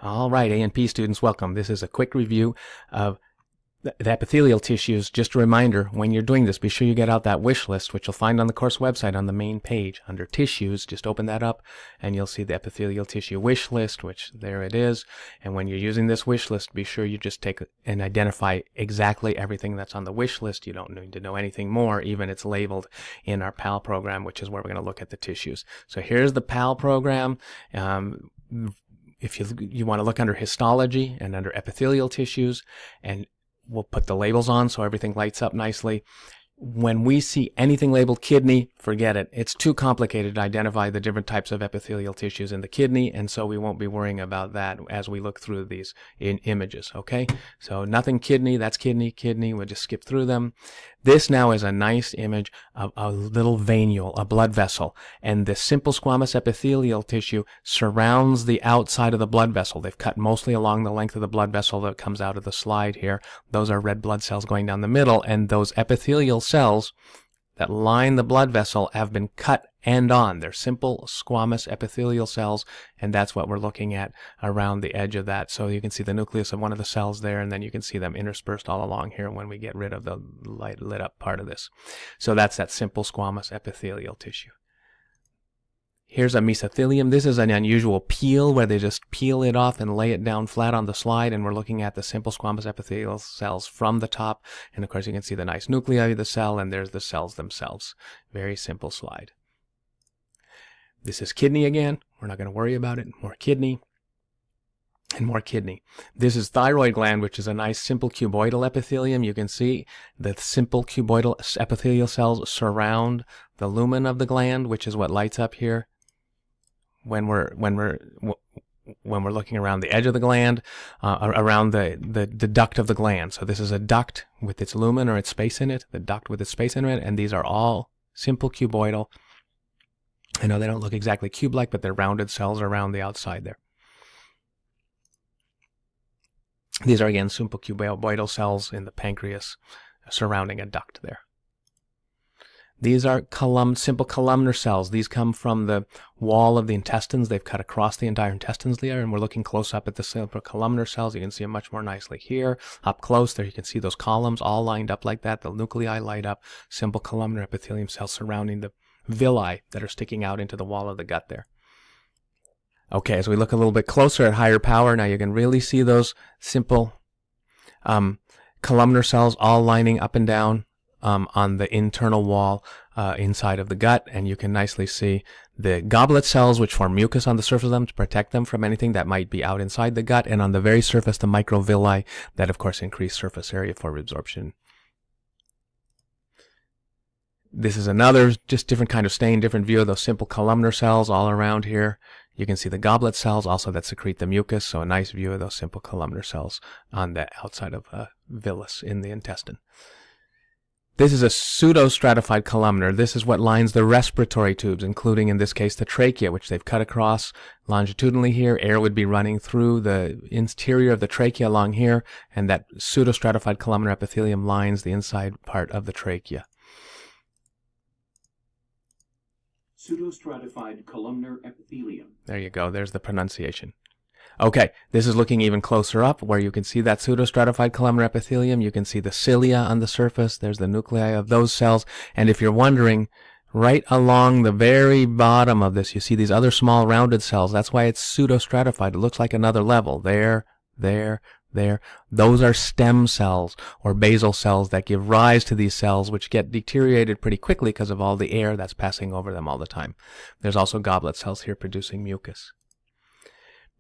All right, A&P students, welcome. This is a quick review of the epithelial tissues. Just a reminder, when you're doing this, be sure you get out that wish list, which you'll find on the course website on the main page. Under tissues, just open that up and you'll see the epithelial tissue wish list, which there it is. And when you're using this wish list, be sure you just take and identify exactly everything that's on the wish list. You don't need to know anything more, even it's labeled in our PAL program, which is where we're going to look at the tissues. So here's the PAL program. If you want to look under histology and under epithelial tissues, and we'll put the labels on so everything lights up nicely. When we see anything labeled kidney, forget it. It's too complicated to identify the different types of epithelial tissues in the kidney, and so we won't be worrying about that as we look through these images, okay? So nothing kidney, that's kidney, we'll just skip through them. This now is a nice image of a little venule, a blood vessel, and the simple squamous epithelial tissue surrounds the outside of the blood vessel. They've cut mostly along the length of the blood vessel that comes out of the slide here. Those are red blood cells going down the middle, and those epithelial cells that line the blood vessel have been cut end on. They're simple squamous epithelial cells, and that's what we're looking at around the edge of that. So you can see the nucleus of one of the cells there, and then you can see them interspersed all along here when we get rid of the lit up part of this. So that's that simple squamous epithelial tissue. Here's a mesothelium. This is an unusual peel where they just peel it off and lay it down flat on the slide, and we're looking at the simple squamous epithelial cells from the top. And of course you can see the nice nuclei of the cell, and there's the cells themselves. Very simple slide. This is kidney again. We're not going to worry about it. More kidney and more kidney. This is thyroid gland, which is a nice simple cuboidal epithelium. You can see the simple cuboidal epithelial cells surround the lumen of the gland, which is what lights up here when we're looking around the edge of the gland, around the duct of the gland. So this is a duct with its lumen or its space in it, the duct with its space in it, and these are all simple cuboidal. I know they don't look exactly cube-like, but they're rounded cells around the outside there. These are, again, simple cuboidal cells in the pancreas surrounding a duct there. These are simple columnar cells. These come from the wall of the intestines. They've cut across the entire intestines layer, and we're looking close up at the simple columnar cells. You can see them much more nicely here. Up close there, you can see those columns all lined up like that. The nuclei light up. Simple columnar epithelium cells surrounding the villi that are sticking out into the wall of the gut there. Okay, as we look a little bit closer at higher power, now you can really see those simple columnar cells all lining up and down on the internal wall inside of the gut, and you can nicely see the goblet cells, which form mucus on the surface of them to protect them from anything that might be out inside the gut, and on the very surface the microvilli that of course increase surface area for reabsorption. This is another just different kind of stain, different view of those simple columnar cells all around here. You can see the goblet cells also that secrete the mucus, so a nice view of those simple columnar cells on the outside of villus in the intestine. This is a pseudo-stratified columnar. This is what lines the respiratory tubes, including in this case the trachea, which they've cut across longitudinally here. Air would be running through the interior of the trachea along here, and that pseudo-stratified columnar epithelium lines the inside part of the trachea. Pseudo-stratified columnar epithelium. There you go. There's the pronunciation. Okay, this is looking even closer up where you can see that pseudo-stratified columnar epithelium. You can see the cilia on the surface. There's the nuclei of those cells. And if you're wondering, right along the very bottom of this, you see these other small rounded cells. That's why it's pseudo-stratified. It looks like another level. There. Those are stem cells or basal cells that give rise to these cells, which get deteriorated pretty quickly because of all the air that's passing over them all the time. There's also goblet cells here producing mucus.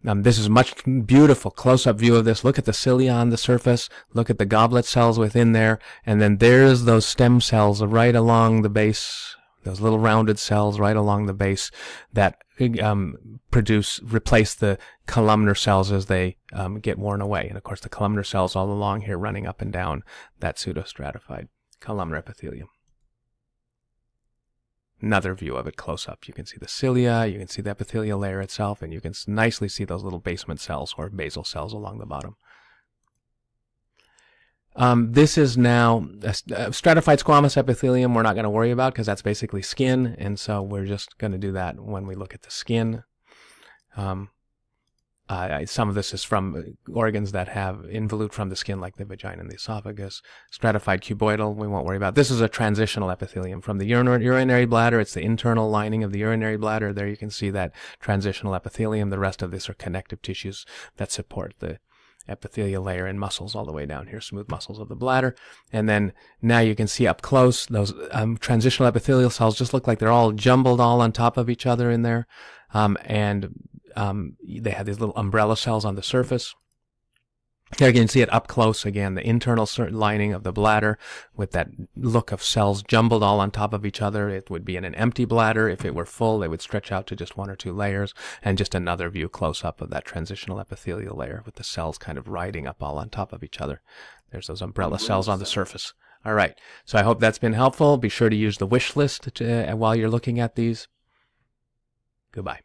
This is a much beautiful close-up view of this. Look at the cilia on the surface. Look at the goblet cells within there. And then there's those stem cells right along the base, those little rounded cells right along the base that replace the columnar cells as they get worn away. And of course the columnar cells all along here running up and down that pseudo-stratified columnar epithelium. Another view of it close up. You can see the cilia, you can see the epithelial layer itself, and you can nicely see those little basement cells or basal cells along the bottom. This is now a stratified squamous epithelium we're not going to worry about because that's basically skin, and so we're just going to do that when we look at the skin. Some of this is from organs that have involute from the skin, like the vagina and the esophagus. Stratified cuboidal, we won't worry about. This is a transitional epithelium. From the urinary bladder, it's the internal lining of the urinary bladder. There you can see that transitional epithelium. The rest of this are connective tissues that support the epithelial layer and muscles all the way down here, smooth muscles of the bladder. And then now you can see up close, those transitional epithelial cells just look like they're all jumbled all on top of each other in there. They have these little umbrella cells on the surface. Here you can see it up close again, the internal lining of the bladder with that look of cells jumbled all on top of each other. It would be in an empty bladder. If it were full, they would stretch out to just one or two layers. And just another view close up of that transitional epithelial layer with the cells kind of riding up all on top of each other. There's those umbrella cells on the surface. All right, so I hope that's been helpful. Be sure to use the wish list while you're looking at these. Goodbye.